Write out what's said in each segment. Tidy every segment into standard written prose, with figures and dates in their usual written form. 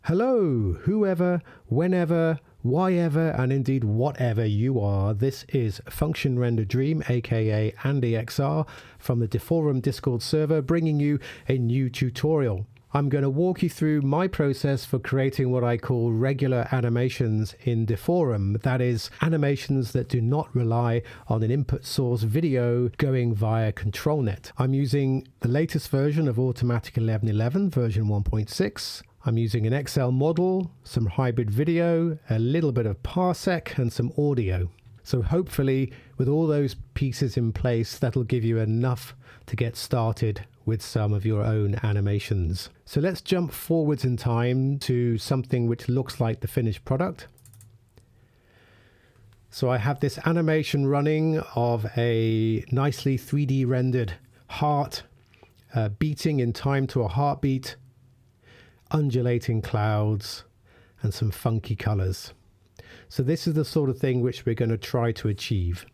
Hello, whoever, whenever, whyever, and indeed whatever you are. This is Function Render Dream, aka Andy XR, from the Deforum Discord server, bringing you a new tutorial. I'm going to walk you through my process for creating what I call regular animations in Deforum. That is, animations that do not rely on an input source video going via ControlNet. I'm using the latest version of Automatic 11.11, version 1.6. I'm using an XL model, some hybrid video, a little bit of Parseq, and some audio. So hopefully, with all those pieces in place, that'll give you enough to get started with some of your own animations. So let's jump forwards in time to something which looks like the finished product. So I have this animation running of a nicely 3D rendered heart beating in time to a heartbeat, undulating clouds, and some funky colors. So this is the sort of thing which we're going to try to achieve.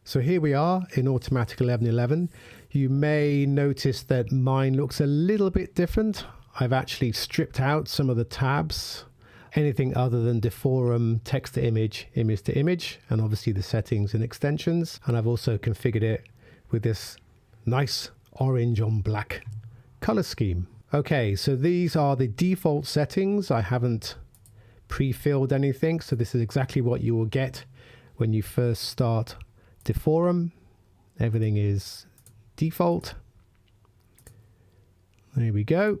So here we are in Automatic 11.11. You may notice that mine looks a little bit different. I've actually stripped out some of the tabs, anything other than Deforum, text to image, image to image, and obviously the settings and extensions. And I've also configured it with this nice orange on black color scheme. Okay, so these are the default settings. I haven't pre-filled anything, so this is exactly what you will get when you first start Deforum. Everything is default. There we go.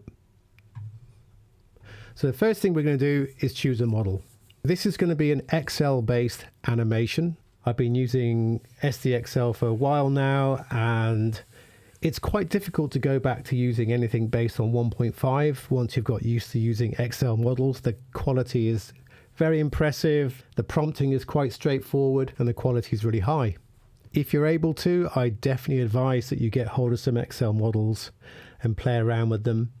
So the first thing we're going to do is choose a model. This is going to be an XL based animation. I've been using SDXL for a while now, and it's quite difficult to go back to using anything based on 1.5 once you've got used to using XL models. The quality is very impressive, the prompting is quite straightforward, and the quality is really high. If you're able to, I definitely advise that you get hold of some XL models and play around with them.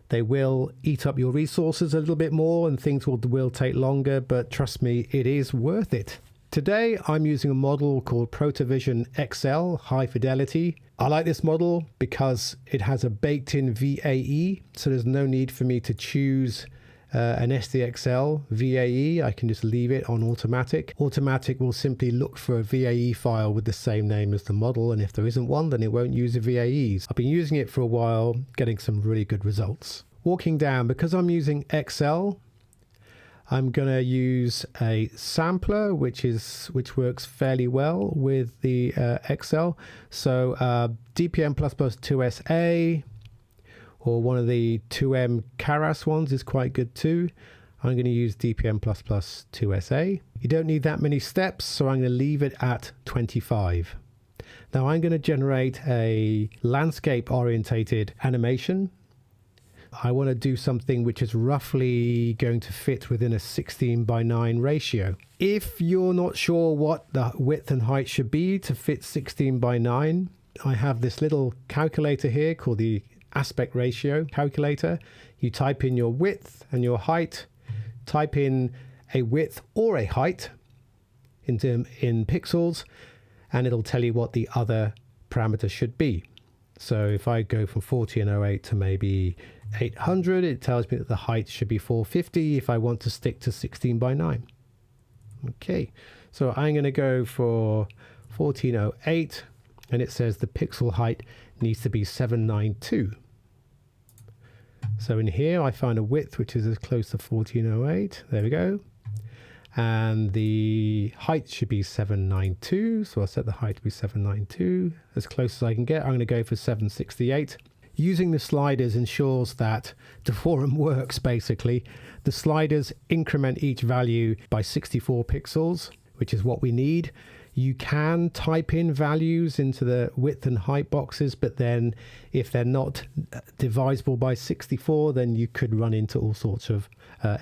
They will eat up your resources a little bit more and things will take longer, but trust me, it is worth it. Today, I'm using a model called Protovision XL High Fidelity. I like this model because it has a baked-in VAE, so there's no need for me to choose an SDXL VAE. I can just leave it on automatic. Automatic will simply look for a VAE file with the same name as the model, and if there isn't one, then it won't use the VAEs. I've been using it for a while, getting some really good results. Walking down, because I'm using XL, I'm going to use a sampler, which works fairly well with the XL. So DPM++ 2SA, or one of the 2M Keras ones is quite good too. I'm going to use DPM++ 2SA. You don't need that many steps, so I'm going to leave it at 25. Now I'm going to generate a landscape orientated animation. I want to do something which is roughly going to fit within a 16:9 ratio. If you're not sure what the width and height should be to fit 16:9, I have this little calculator here called the aspect ratio calculator. You type in your width and your height, type in a width or a height in pixels, and it'll tell you what the other parameter should be. So if I go from 1408 to maybe 800, it tells me that the height should be 450 if I want to stick to 16:9. Okay, so I'm going to go for 1408, and it says the pixel height needs to be 792. So in here I find a width which is as close to 1408. There we go. And the height should be 792. So I'll set the height to be 792, as close as I can get. I'm going to go for 768. Using the sliders ensures that Deforum works basically. The sliders increment each value by 64 pixels, which is what we need. You can type in values into the width and height boxes, but then if they're not divisible by 64, then you could run into all sorts of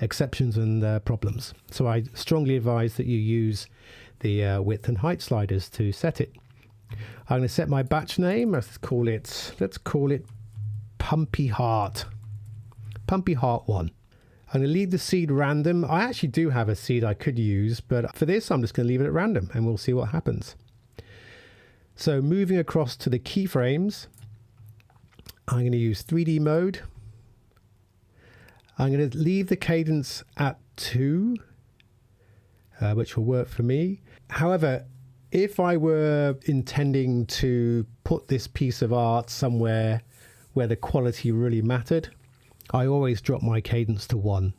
exceptions and problems. So I strongly advise that you use the width and height sliders to set it. I'm going to set my batch name. Let's call it Pumpy Heart 1. I'm going to leave the seed random. I actually do have a seed I could use, but for this, I'm just going to leave it at random and we'll see what happens. So moving across to the keyframes, I'm going to use 3D mode. I'm going to leave the cadence at 2, which will work for me. However, if I were intending to put this piece of art somewhere where the quality really mattered, I always drop my cadence to 1.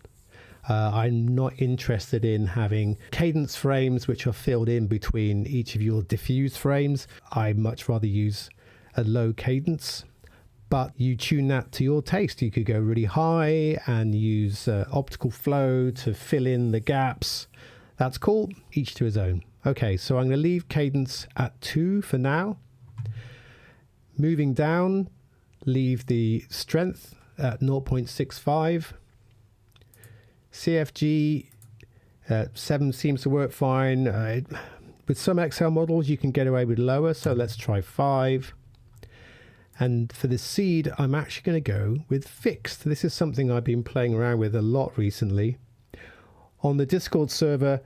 I'm not interested in having cadence frames which are filled in between each of your diffuse frames. I much rather use a low cadence, but you tune that to your taste. You could go really high and use optical flow to fill in the gaps. That's cool, each to his own. Okay, so I'm going to leave cadence at 2 for now. Moving down, leave the strength at 0.65. CFG 7 seems to work fine. With some XL models, you can get away with lower, so let's try 5. And for the seed, I'm actually going to go with fixed. This is something I've been playing around with a lot recently. On the Discord server,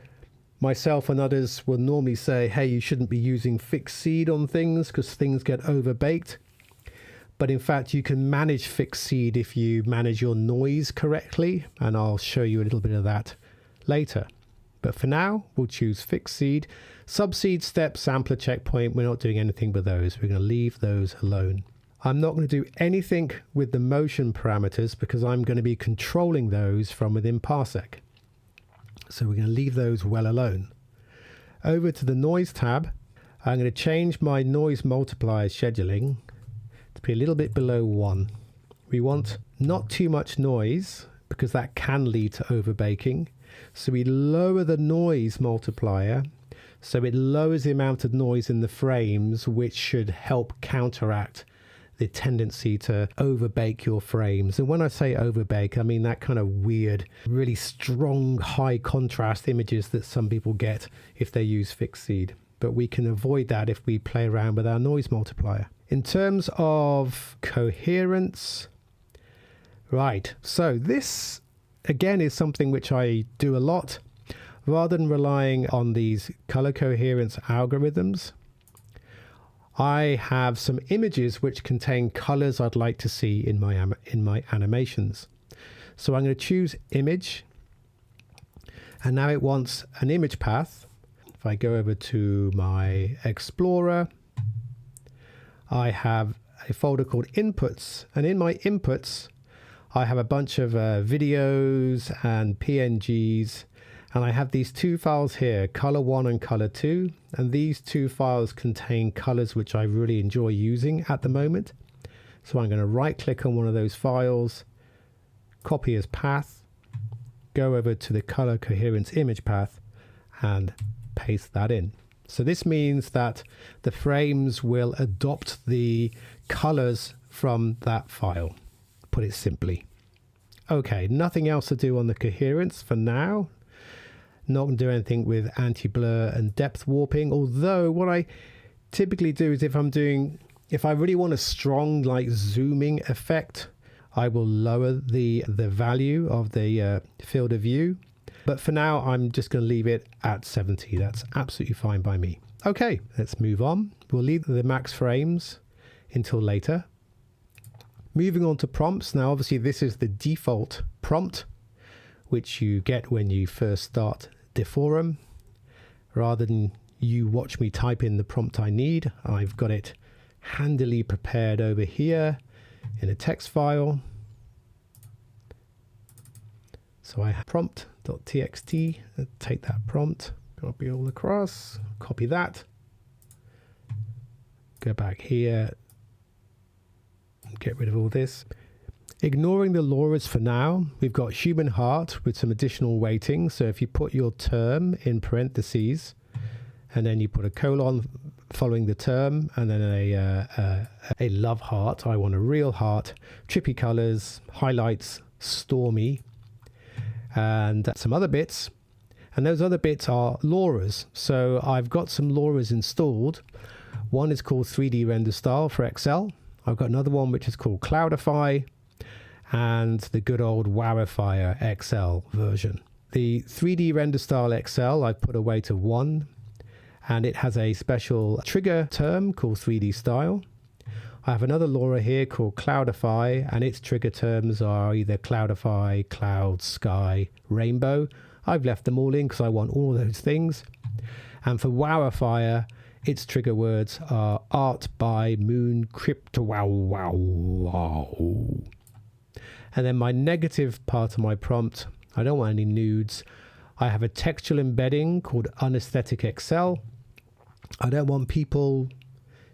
myself and others will normally say, hey, you shouldn't be using fixed seed on things because things get overbaked. But in fact, you can manage fixed seed if you manage your noise correctly. And I'll show you a little bit of that later. But for now, we'll choose fixed seed. Subseed, step, sampler, checkpoint. We're not doing anything with those. We're going to leave those alone. I'm not going to do anything with the motion parameters because I'm going to be controlling those from within Parseq. So we're going to leave those well alone. Over to the noise tab, I'm going to change my noise multiplier scheduling to be a little bit below 1. We want not too much noise because that can lead to overbaking. So we lower the noise multiplier so it lowers the amount of noise in the frames, which should help counteract the tendency to overbake your frames. And when I say overbake, I mean that kind of weird, really strong, high contrast images that some people get if they use fixed seed. But we can avoid that if we play around with our noise multiplier. In terms of coherence, right, so this again is something which I do a lot. Rather than relying on these color coherence algorithms, I have some images which contain colors I'd like to see in my animations. So I'm going to choose image, and now it wants an image path. If I go over to my Explorer, I have a folder called inputs, and in my inputs I have a bunch of videos and PNGs. And I have these 2 files here, color 1 and color 2. And these 2 files contain colors which I really enjoy using at the moment. So I'm going to right click on one of those files, copy as path, go over to the color coherence image path and paste that in. So this means that the frames will adopt the colors from that file, put it simply. Okay, nothing else to do on the coherence for now. Not going to do anything with anti-blur and depth warping, although what I typically do is if I really want a strong like zooming effect, I will lower the value of the field of view. But for now, I'm just going to leave it at 70. That's absolutely fine by me. Okay, let's move on. We'll leave the max frames until later. Moving on to prompts. Now, obviously, this is the default prompt, which you get when you first start Deforum. Rather than you watch me type in the prompt I need, I've got it handily prepared over here in a text file. So I have prompt.txt, take that prompt, copy all across, copy that, go back here, get rid of all this. Ignoring the lorers for now, we've got human heart with some additional weighting. So if you put your term in parentheses, and then you put a colon following the term, and then a love heart, I want a real heart, trippy colors, highlights, stormy, and some other bits. And those other bits are lorers. So I've got some lorers installed. One is called 3D Render Style for XL. I've got another one which is called Cloudify, and the good old Wowifier XL version. The 3D Render Style XL I've put away to 1, and it has a special trigger term called 3D Style. I have another LoRa here called Cloudify, and its trigger terms are either Cloudify, Cloud, Sky, Rainbow. I've left them all in because I want all of those things. And for Wowifier, its trigger words are Art by Moon Crypto Wow Wow Wow. And then my negative part of my prompt, I don't want any nudes. I have a textual embedding called SDXL. I don't want people,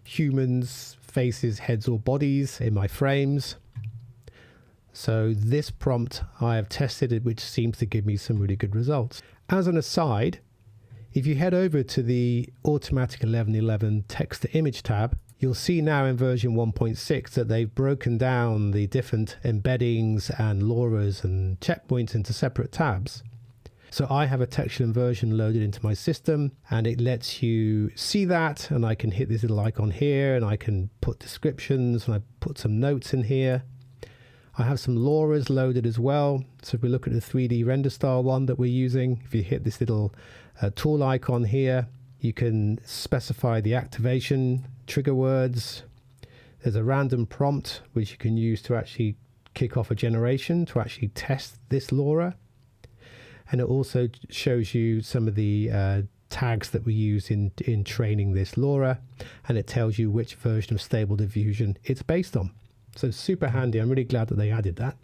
humans, faces, heads or bodies in my frames. So this prompt I have tested it, which seems to give me some really good results. As an aside, if you head over to the Automatic 1111 text to image tab, you'll see now in version 1.6 that they've broken down the different embeddings and LoRa's and checkpoints into separate tabs. So I have a textual inversion loaded into my system, and it lets you see that, and I can hit this little icon here, and I can put descriptions, and I put some notes in here. I have some LoRa's loaded as well. So if we look at the 3D render style one that we're using, if you hit this little tool icon here, you can specify the activation, trigger words. There's a random prompt which you can use to actually kick off a generation to actually test this LoRa. And it also shows you some of the tags that we use in training this LoRa, and it tells you which version of Stable Diffusion it's based on. So super handy. I'm really glad that they added that.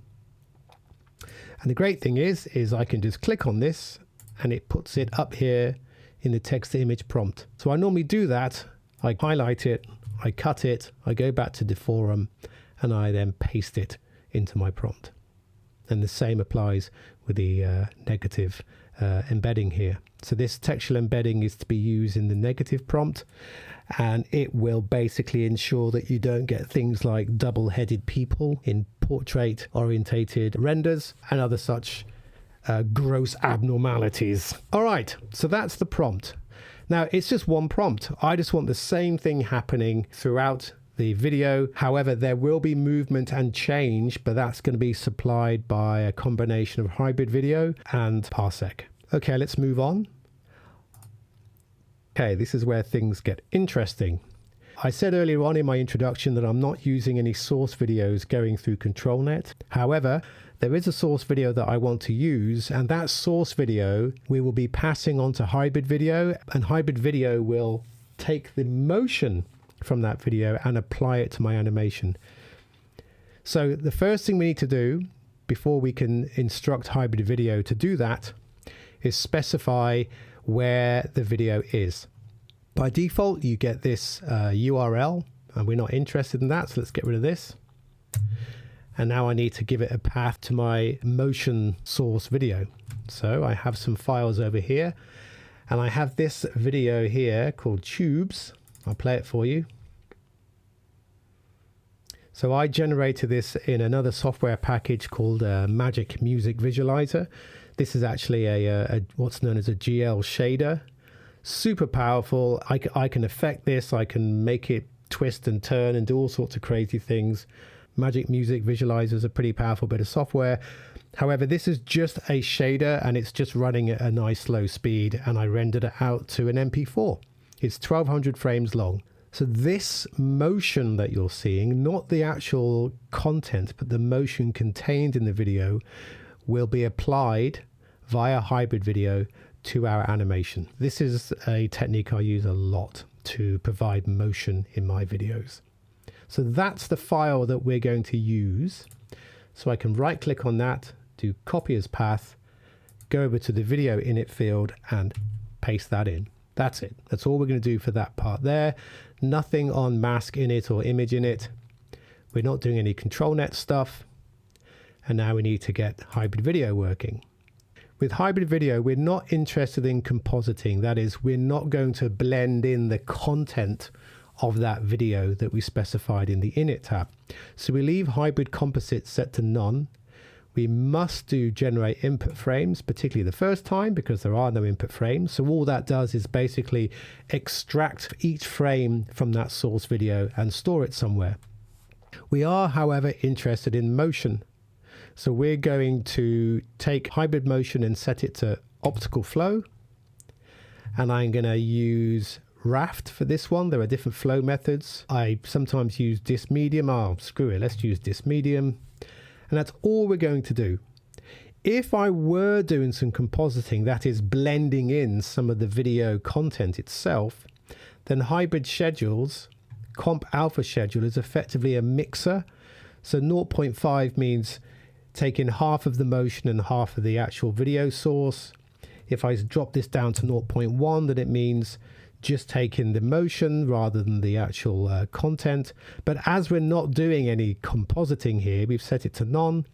And the great thing is I can just click on this and it puts it up here in the text to image prompt. So I normally do that. I highlight it, I cut it, I go back to Deforum, and I then paste it into my prompt. And the same applies with the negative embedding here. So this textual embedding is to be used in the negative prompt, and it will basically ensure that you don't get things like double-headed people in portrait orientated renders and other such gross abnormalities. All right, so that's the prompt. Now it's just one prompt. I just want the same thing happening throughout the video. However, there will be movement and change, but that's going to be supplied by a combination of hybrid video and Parseq. Okay, let's move on. Okay, this is where things get interesting. I said earlier on in my introduction that I'm not using any source videos going through ControlNet. However, there is a source video that I want to use, and that source video we will be passing on to hybrid video, and hybrid video will take the motion from that video and apply it to my animation. So the first thing we need to do before we can instruct hybrid video to do that is specify where the video is. By default, you get this URL, and we're not interested in that, so let's get rid of this. And now I need to give it a path to my motion source video. So I have some files over here, and I have this video here called Tubes. I'll play it for you. So I generated this in another software package called Magic Music Visualizer. This is actually a what's known as a GL shader. Super powerful. I can affect this. I can make it twist and turn and do all sorts of crazy things. Magic Music Visualizer is a pretty powerful bit of software. However, this is just a shader, and it's just running at a nice slow speed, and I rendered it out to an MP4. It's 1200 frames long. So this motion that you're seeing, not the actual content, but the motion contained in the video, will be applied via hybrid video to our animation. This is a technique I use a lot to provide motion in my videos. So that's the file that we're going to use. So I can right click on that, do copy as path, go over to the video init field and paste that in. That's it. That's all we're going to do for that part there. Nothing on mask init or image init. We're not doing any ControlNet stuff. And now we need to get hybrid video working. With hybrid video, we're not interested in compositing. That is, we're not going to blend in the content of that video that we specified in the init tab. So we leave hybrid composite set to none. We must do generate input frames, particularly the first time, because there are no input frames. So all that does is basically extract each frame from that source video and store it somewhere. We are, however, interested in motion. So we're going to take hybrid motion and set it to optical flow. And I'm going to use Raft for this one. There are different flow methods. I sometimes use disk medium. Oh, screw it. Let's use disk medium. And that's all we're going to do. If I were doing some compositing, that is blending in some of the video content itself, then hybrid schedules, comp alpha schedule is effectively a mixer. So 0.5 means taking half of the motion and half of the actual video source. If I drop this down to 0.1, then it means just taking the motion rather than the actual content. But as we're not doing any compositing here, we've set it to none.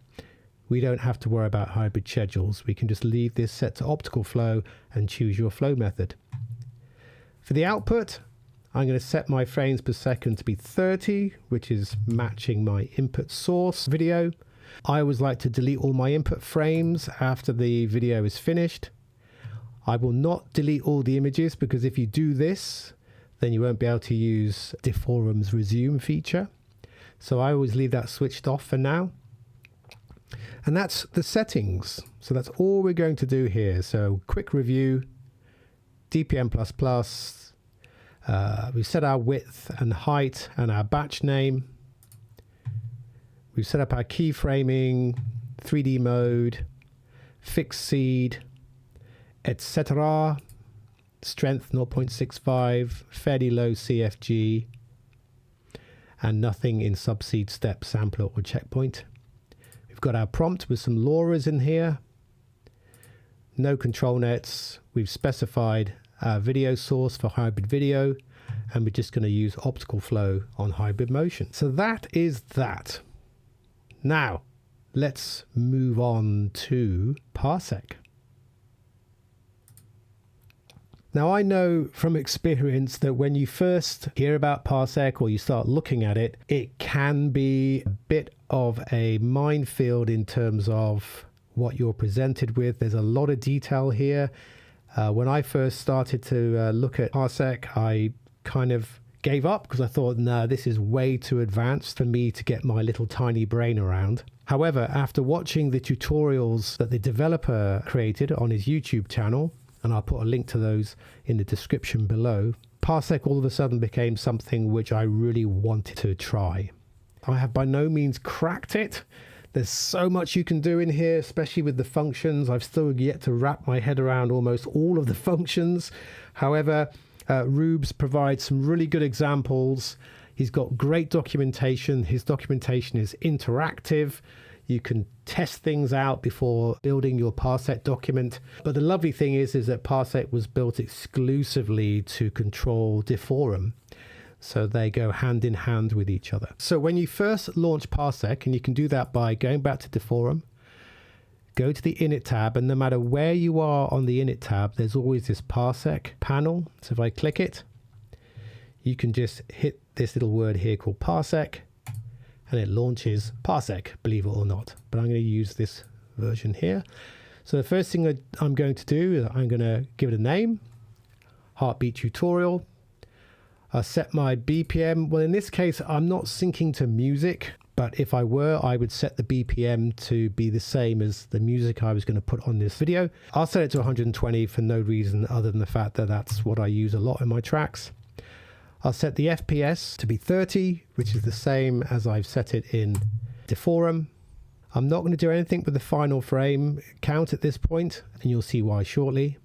We don't have to worry about hybrid schedules. We can just leave this set to optical flow and choose your flow method. For the output, I'm going to set my frames per second to be 30, which is matching my input source video. I always like to delete all my input frames after the video is finished. I will not delete all the images, because if you do this, then you won't be able to use Deforum's resume feature. So I always leave that switched off for now. And that's the settings. So that's all we're going to do here. So quick review, DPM++. We've set our width and height and our batch name. We've set up our keyframing, 3D mode, fixed seed, etc. Strength 0.65, fairly low CFG, and nothing in subseed step, sampler or checkpoint. We've got our prompt with some LoRa's in here. No control nets. We've specified our video source for hybrid video, and we're just going to use optical flow on hybrid motion. So that is that. Now, let's move on to Parseq. Now, I know from experience that when you first hear about Parseq or you start looking at it, it can be a bit of a minefield in terms of what you're presented with. There's a lot of detail here. When I first started to look at Parseq, I kind of gave up because I thought, no, this is way too advanced for me to get my little tiny brain around. However, after watching the tutorials that the developer created on his YouTube channel, and I'll put a link to those in the description below, Parseq all of a sudden became something which I really wanted to try. I have by no means cracked it. There's so much you can do in here, especially with the functions. I've still yet to wrap my head around almost all of the functions. However, Rubes provides some really good examples. He's got great documentation. His documentation is interactive. You can test things out before building your Parseq document. But the lovely thing is that Parseq was built exclusively to control Deforum. So they go hand in hand with each other. So when you first launch Parseq, and you can do that by going back to Deforum, go to the Init tab, and no matter where you are on the Init tab, there's always this Parseq panel. So if I click it, you can just hit this little word here called Parseq, and it launches Parseq, believe it or not. But I'm going to use this version here. So the first thing I'm going to do is I'm going to give it a name, Heartbeat Tutorial. I'll set my BPM. Well, in this case, I'm not syncing to music, but if I were, I would set the BPM to be the same as the music I was going to put on this video. I'll set it to 120 for no reason other than the fact that that's what I use a lot in my tracks. I'll set the FPS to be 30, which is the same as I've set it in Deforum. I'm not going to do anything with the final frame count at this point, and you'll see why shortly.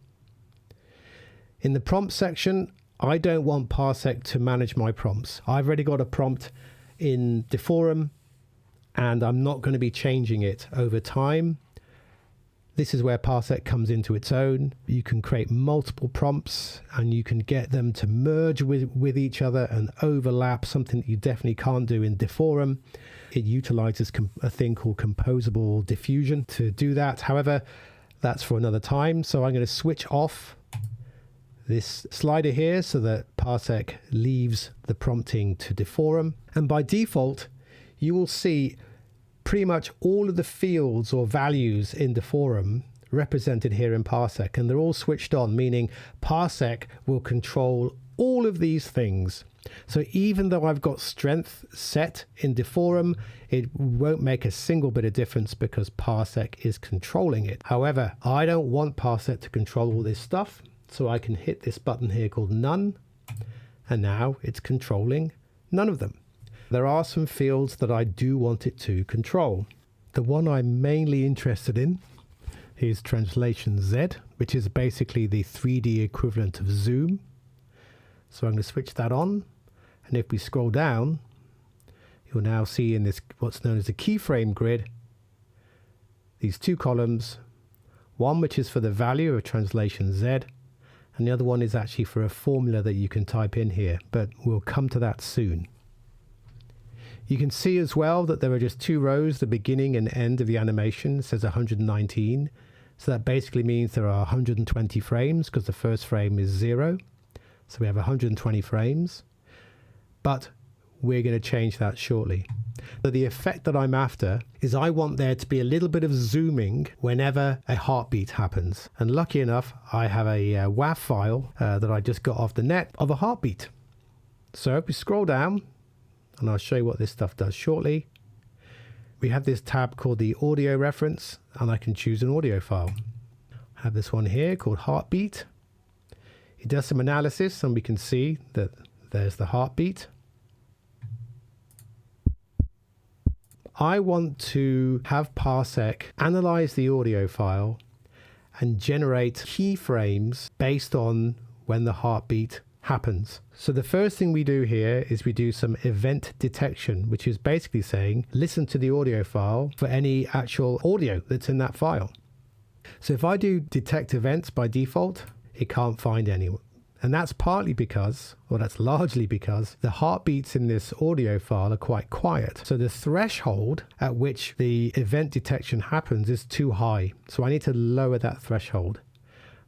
In the prompt section, I don't want Parseq to manage my prompts. I've already got a prompt in Deforum, and I'm not going to be changing it over time. This is where Parseq comes into its own. You can create multiple prompts, and you can get them to merge with each other and overlap, something that you definitely can't do in Deforum. It utilizes a thing called composable diffusion to do that. However, that's for another time. So I'm going to switch off this slider here so that Parseq leaves the prompting to Deforum. And by default, you will see pretty much all of the fields or values in Deforum represented here in Parseq, and they're all switched on, meaning Parseq will control all of these things. So even though I've got strength set in Deforum, it won't make a single bit of difference because Parseq is controlling it. However, I don't want Parseq to control all this stuff, so I can hit this button here called None. and now it's controlling none of them. There are some fields that I do want it to control. The one I'm mainly interested in is translation Z, which is basically the 3D equivalent of zoom. So I'm going to switch that on, and if we scroll down, you'll now see in this what's known as a keyframe grid these two columns, one which is for the value of translation Z, and the other one is actually for a formula that you can type in here, but we'll come to that soon. You can see as well that there are just two rows, the beginning and end of the animation. It says 119. So that basically means there are 120 frames because the first frame is 0. So we have 120 frames. But we're going to change that shortly. So the effect that I'm after is I want there to be a little bit of zooming whenever a heartbeat happens. And lucky enough, I have a WAV file that I just got off the net of a heartbeat. So if we scroll down, and I'll show you what this stuff does shortly. We have this tab called the audio reference, and I can choose an audio file. I have this one here called heartbeat. It does some analysis, and we can see that there's the heartbeat. I want to have Parseq analyze the audio file and generate keyframes based on when the heartbeat happens. So the first thing we do here is we do some event detection, which is basically saying listen to the audio file for any actual audio that's in that file. So if I do detect events by default, it can't find any. And that's partly because, or that's largely because, the heartbeats in this audio file are quite quiet. So the threshold at which the event detection happens is too high. So I need to lower that threshold.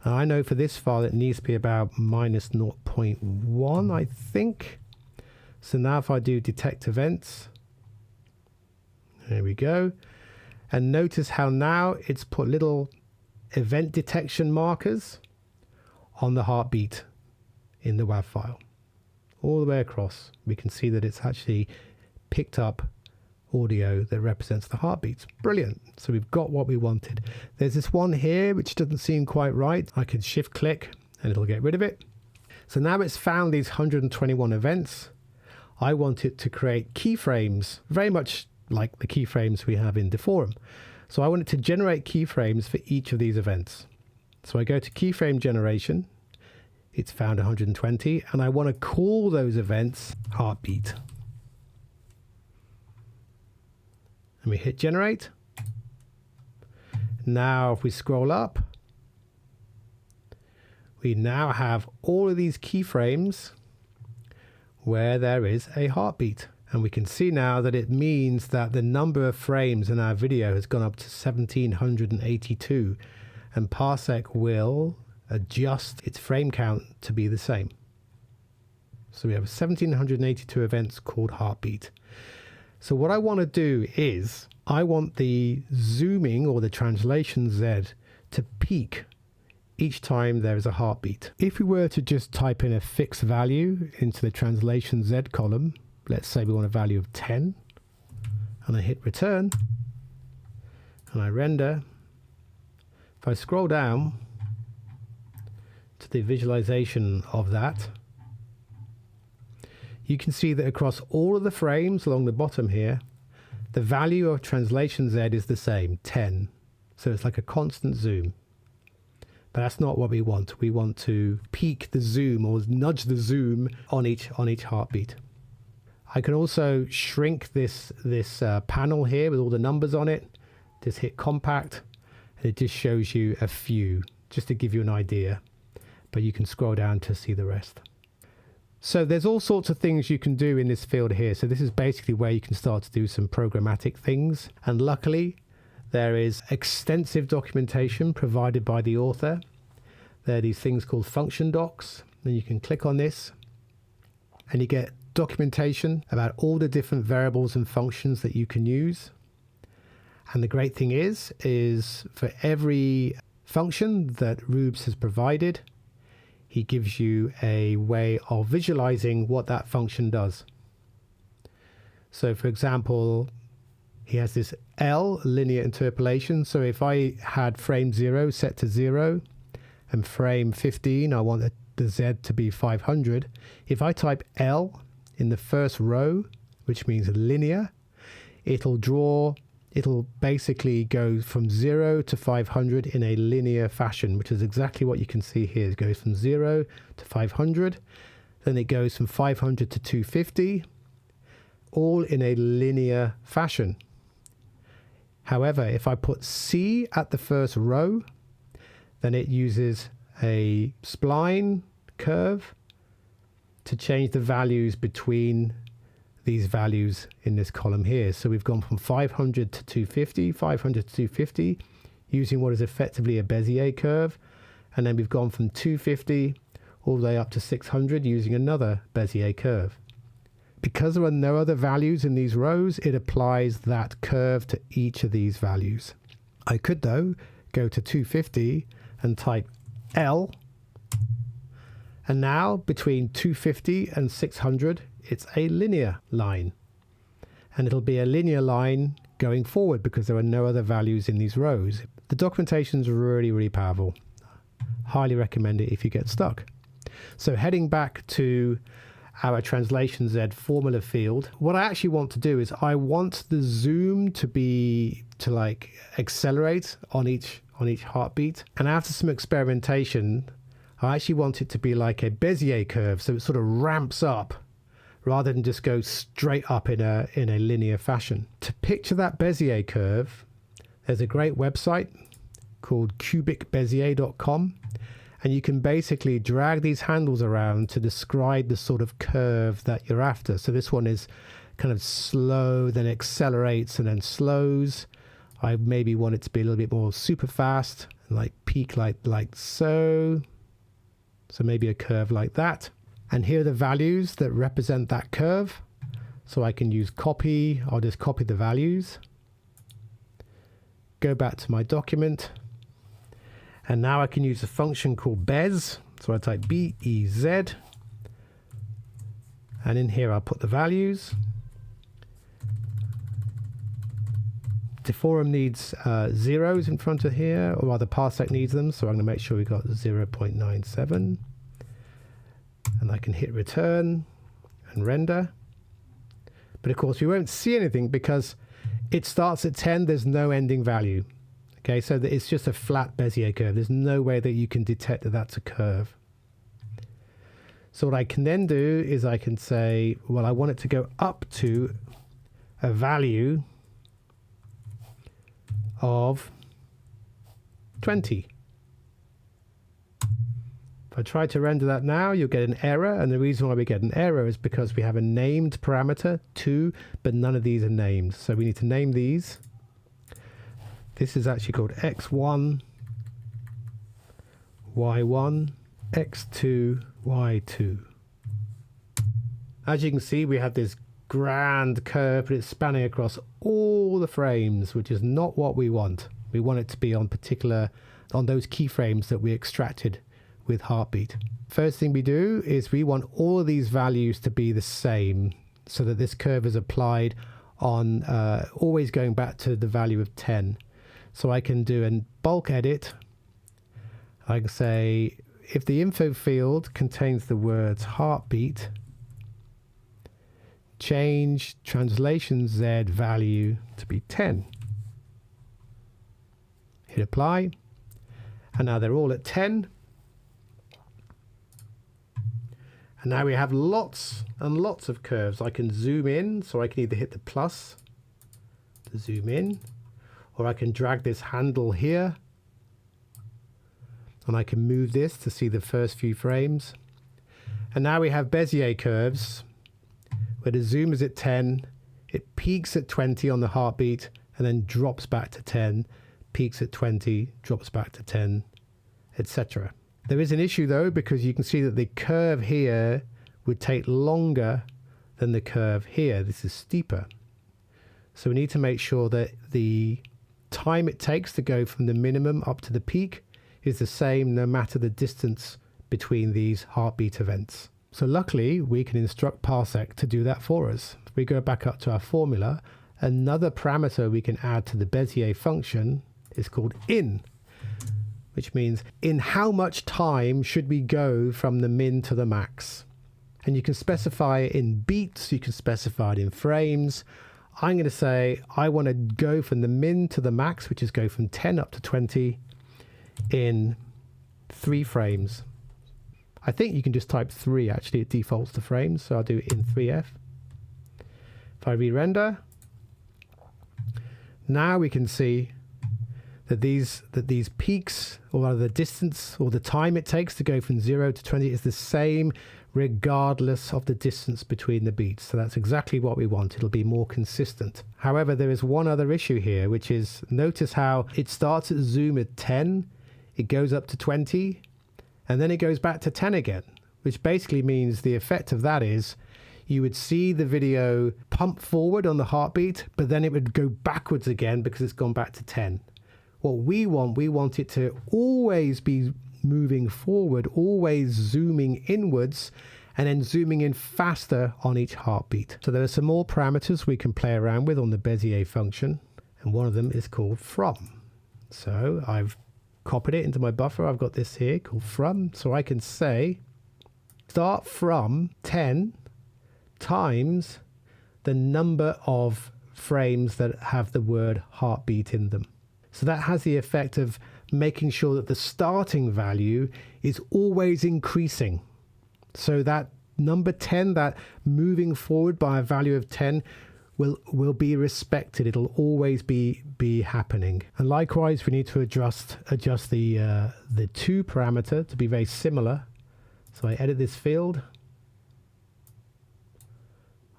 I know for this file it needs to be about minus 0.1, I think. So now if I do detect events, there we go. And notice how now it's put little event detection markers on the heartbeat in the WAV file. All the way across, we can see that it's actually picked up audio that represents the heartbeats. Brilliant. So we've got what we wanted. There's this one here which doesn't seem quite right. I can shift click and it'll get rid of it. So now it's found these 121 events. I want it to create keyframes, very much like the keyframes we have in Deforum. So I want it to generate keyframes for each of these events. So I go to keyframe generation. It's found 120, and I want to call those events heartbeat. And we hit generate. Now if we scroll up, we now have all of these keyframes where there is a heartbeat. And we can see now that it means that the number of frames in our video has gone up to 1782, and Parseq will adjust its frame count to be the same. So we have 1782 events called heartbeat. So what I want to do is I want the zooming or the translation Z to peak each time there is a heartbeat. If we were to just type in a fixed value into the translation Z column, let's say we want a value of 10, and I hit return and I render. If I scroll down to the visualization of that, you can see that across all of the frames along the bottom here, the value of translation Z is the same, 10. So it's like a constant zoom. But that's not what we want. We want to peak the zoom or nudge the zoom on each heartbeat. I can also shrink this panel here with all the numbers on it. Just hit compact, and it just shows you a few, just to give you an idea. But you can scroll down to see the rest. So there's all sorts of things you can do in this field here. So this is basically where you can start to do some programmatic things. And luckily, there is extensive documentation provided by the author. There are these things called function docs. And you can click on this and you get documentation about all the different variables and functions that you can use. And the great thing is for every function that Rubes has provided, he gives you a way of visualizing what that function does. So for example, he has this L, linear interpolation. So if I had frame 0 set to 0 and frame 15, I want the the Z to be 500, if I type L in the first row, which means linear, it'll basically go from 0 to 500 in a linear fashion, which is exactly what you can see here. It goes from 0 to 500, then it goes from 500 to 250, all in a linear fashion. However, if I put C at the first row, then it uses a spline curve to change the values between these values in this column here. So we've gone from 500 to 250, 500 to 250, using what is effectively a Bezier curve. And then we've gone from 250 all the way up to 600 using another Bezier curve. Because there are no other values in these rows, it applies that curve to each of these values. I could, though, go to 250 and type L. And now between 250 and 600, it's a linear line. And it'll be a linear line going forward because there are no other values in these rows. The documentation is really, really powerful. Highly recommend it if you get stuck. So heading back to our translation Z formula field, what I actually want to do is I want the zoom to like accelerate on each heartbeat. And after some experimentation, I actually want it to be like a Bezier curve, so it sort of ramps up rather than just go straight up in a linear fashion. To picture that Bezier curve, there's a great website called cubicbezier.com. And you can basically drag these handles around to describe the sort of curve that you're after. So this one is kind of slow, then accelerates and then slows. I maybe want it to be a little bit more super fast, like peak like so. So maybe a curve like that. And here are the values that represent that curve. So I can use copy. I'll just copy the values. Go back to my document. And now I can use a function called Bez. So I type B-E-Z. And in here I'll put the values. Deforum needs zeros in front of here, or rather Parseq needs them. So I'm going to make sure we got 0.97. And I can hit return and render. But of course we won't see anything because it starts at 10. There's no ending value. Okay, so it's just a flat Bezier curve. There's no way that you can detect that that's a curve. So what I can then do is I can say, well, I want it to go up to a value of 20. If I try to render that now, you'll get an error. And the reason why we get an error is because we have a named parameter, 2, but none of these are named. So we need to name these. This is actually called X1, Y1, X2, Y2. As you can see, we have this grand curve, but it's spanning across all the frames, which is not what we want. We want it to be on those keyframes that we extracted with Heartbeat. First thing we do is we want all of these values to be the same so that this curve is applied on always going back to the value of 10. So I can do a bulk edit. I can say if the info field contains the words heartbeat, change translation Z value to be 10. Hit apply. And now they're all at 10. And now we have lots and lots of curves. I can zoom in, so I can either hit the plus to zoom in, or I can drag this handle here and I can move this to see the first few frames. And now we have Bezier curves where the zoom is at 10, it peaks at 20 on the heartbeat and then drops back to 10, peaks at 20, drops back to 10, etc. There is an issue though, because you can see that the curve here would take longer than the curve here. This is steeper. So we need to make sure that the time it takes to go from the minimum up to the peak is the same no matter the distance between these heartbeat events. So luckily we can instruct Parseq to do that for us. If we go back up to our formula, another parameter we can add to the Bezier function is called in. which means in how much time should we go from the min to the max. And you can specify it in beats, you can specify it in frames. I'm going to say I want to go from the min to the max, which is go from 10 up to 20 in 3 frames. I think you can just type 3, actually it defaults to frames, so I'll do it in 3F. If I re-render, now we can see that these peaks, or the distance or the time it takes to go from 0 to 20 is the same regardless of the distance between the beats. So that's exactly what we want. It'll be more consistent. However, there is one other issue here, which is notice how it starts at zoom at 10, it goes up to 20, and then it goes back to 10 again, which basically means the effect of that is you would see the video pump forward on the heartbeat, but then it would go backwards again because it's gone back to 10. What we want it to always be moving forward, always zooming inwards, and then zooming in faster on each heartbeat. So there are some more parameters we can play around with on the Bezier function, and one of them is called from. So I've copied it into my buffer. I've got this here called from, so I can say start from 10 times the number of frames that have the word heartbeat in them. So that has the effect of making sure that the starting value is always increasing. So that number 10, that moving forward by a value of 10, will be respected. It'll always be happening. And likewise, we need to adjust the to parameter to be very similar. So I edit this field.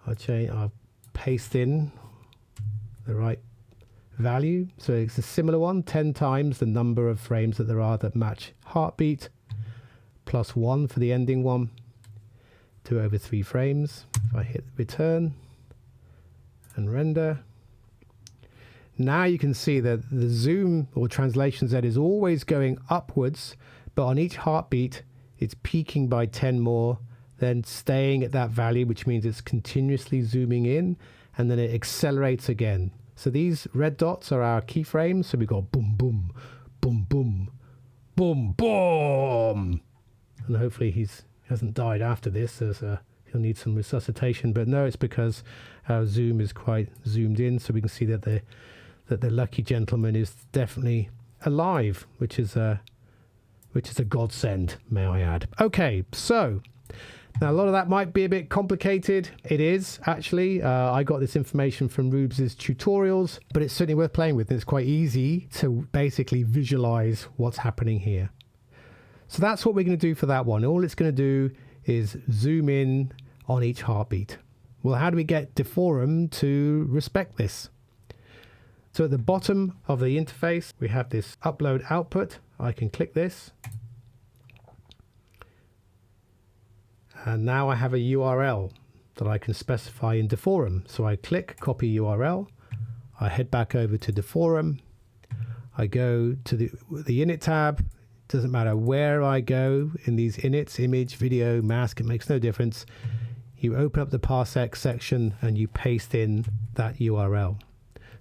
I'll paste in the right value. So it's a similar one, 10 times the number of frames that there are that match heartbeat, plus 1 for the ending one, 2 over 3 frames. If I hit return and render, now you can see that the zoom or translation Z is always going upwards, but on each heartbeat it's peaking by 10 more, then staying at that value, which means it's continuously zooming in, and then it accelerates again. So these red dots are our keyframes. So we've got boom, boom, boom, boom, boom, boom. And hopefully he hasn't died after this, as he'll need some resuscitation. But no, it's because our zoom is quite zoomed in, so we can see that the lucky gentleman is definitely alive, which is a godsend, may I add. Okay, so now a lot of that might be a bit complicated. It is actually. I got this information from Rubes' tutorials, but it's certainly worth playing with. And it's quite easy to basically visualize what's happening here. So that's what we're going to do for that one. All it's going to do is zoom in on each heartbeat. Well, how do we get Deforum to respect this? So at the bottom of the interface, we have this upload output. I can click this. And now I have a URL that I can specify in Deforum. So I click copy URL. I head back over to Deforum. I go to the init tab. Doesn't matter where I go in these inits, image, video, mask, it makes no difference. You open up the Parseq section and you paste in that URL.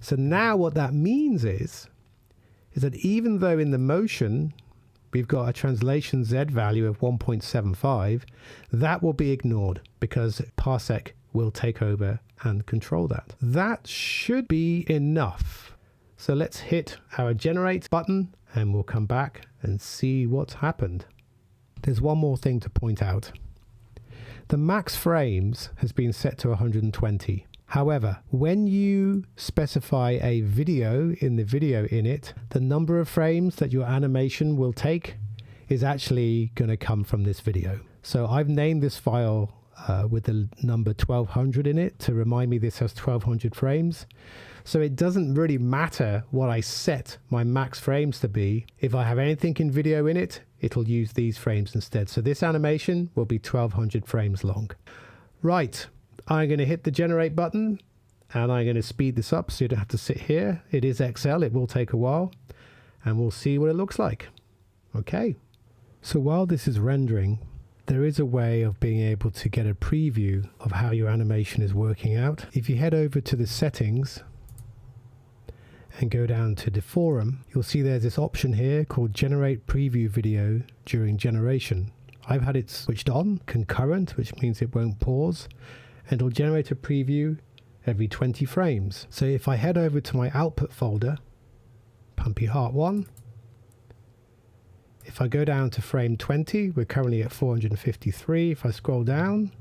So now what that means is that even though in the motion we've got a translation Z value of 1.75, that will be ignored because Parseq will take over and control that. That should be enough. So let's hit our generate button and we'll come back and see what's happened. There's one more thing to point out. The max frames has been set to 120. However, when you specify a video in the video init, the number of frames that your animation will take is actually going to come from this video. So I've named this file with the number 1200 in it to remind me this has 1200 frames. So it doesn't really matter what I set my max frames to be. If I have anything in video in it, it'll use these frames instead. So this animation will be 1200 frames long. Right. I'm going to hit the generate button and I'm going to speed this up so you don't have to sit here. It is XL, it will take a while, and we'll see what it looks like. Okay. So while this is rendering, there is a way of being able to get a preview of how your animation is working out. If you head over to the settings and go down to Deforum, you'll see there's this option here called Generate Preview Video During Generation. I've had it switched on, concurrent, which means it won't pause, and it'll generate a preview every 20 frames. So if I head over to my output folder, Pumpy Heart 1, if I go down to frame 20, we're currently at 453. If I scroll down,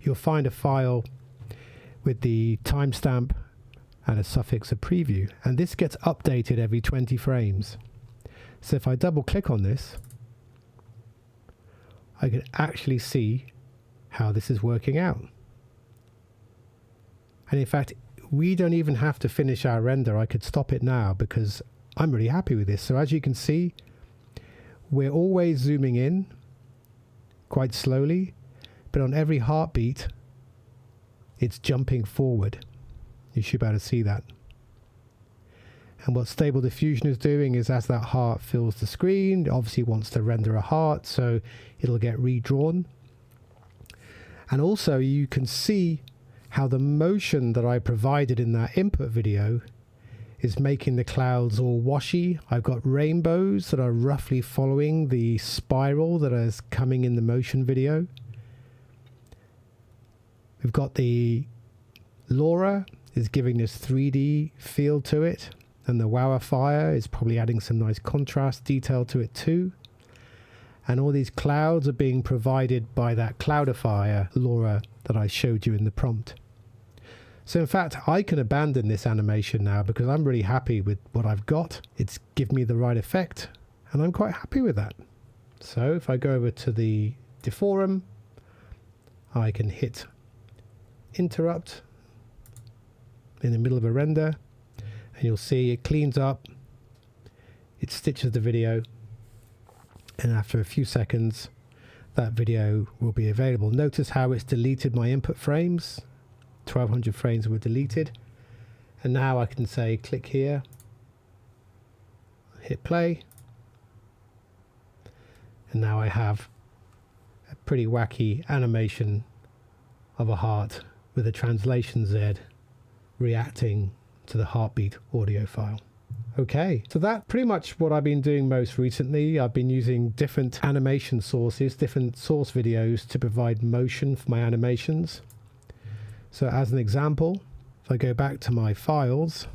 you'll find a file with the timestamp and a suffix of preview, and this gets updated every 20 frames. So if I double click on this, I can actually see how this is working out. And in fact, we don't even have to finish our render. I could stop it now because I'm really happy with this. So as you can see, we're always zooming in quite slowly, but on every heartbeat, it's jumping forward. You should be able to see that. And what Stable Diffusion is doing is, as that heart fills the screen, it obviously wants to render a heart, so it'll get redrawn. And also you can see how the motion that I provided in that input video is making the clouds all washy. I've got rainbows that are roughly following the spiral that is coming in the motion video. We've got the LoRa is giving this 3D feel to it, and the Wowifire is probably adding some nice contrast detail to it too. And all these clouds are being provided by that Cloudifier LoRa that I showed you in the prompt. So in fact, I can abandon this animation now because I'm really happy with what I've got. It's given me the right effect, and I'm quite happy with that. So if I go over to the Deforum, I can hit interrupt in the middle of a render, and you'll see it cleans up, it stitches the video, and after a few seconds that video will be available. Notice how it's deleted my input frames. 1200 frames were deleted, and now I can say click here, hit play, and now I have a pretty wacky animation of a heart with a translation Z reacting to the heartbeat audio file. Okay, so that's pretty much what I've been doing most recently. I've been using different animation sources, different source videos to provide motion for my animations. So as an example, if I go back to my files,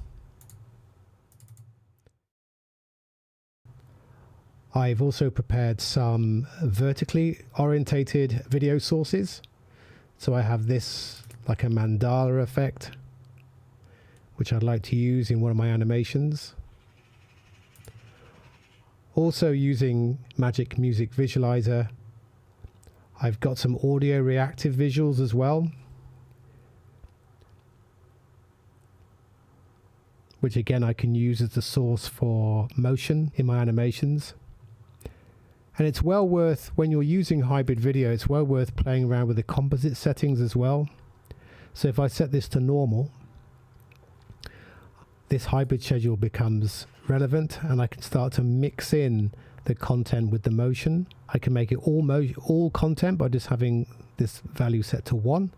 I've also prepared some vertically orientated video sources. So I have this like a mandala effect, which I'd like to use in one of my animations. Also using Magic Music Visualizer, I've got some audio reactive visuals as well, which again I can use as the source for motion in my animations. And it's well worth, when you're using hybrid video, it's well worth playing around with the composite settings as well. So if I set this to normal, this hybrid schedule becomes relevant, and I can start to mix in the content with the motion. I can make it all content by just having this value set to 1.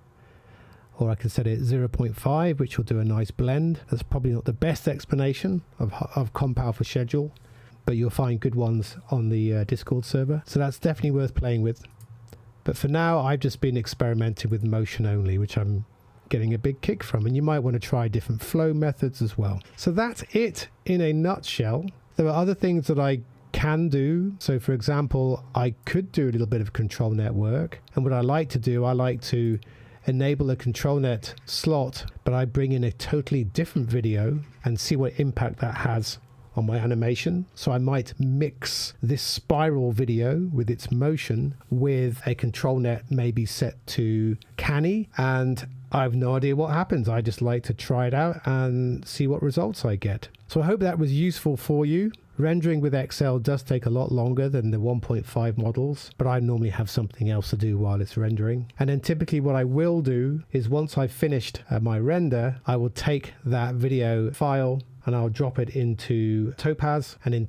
Or I can set it 0.5, which will do a nice blend. That's probably not the best explanation of Compile for schedule, but you'll find good ones on the Discord server. So that's definitely worth playing with. But for now, I've just been experimenting with motion only, which I'm getting a big kick from. And you might want to try different flow methods as well. So that's it in a nutshell. There are other things that I can do. So for example, I could do a little bit of control network. And what I like to do, I like to enable a control net slot, but I bring in a totally different video and see what impact that has on my animation. So I might mix this spiral video with its motion with a control net maybe set to canny, and I have no idea what happens. I just like to try it out and see what results I get. So I hope that was useful for you. Rendering with XL does take a lot longer than the 1.5 models, but I normally have something else to do while it's rendering. And then typically what I will do is, once I've finished my render, I will take that video file and I'll drop it into Topaz, and in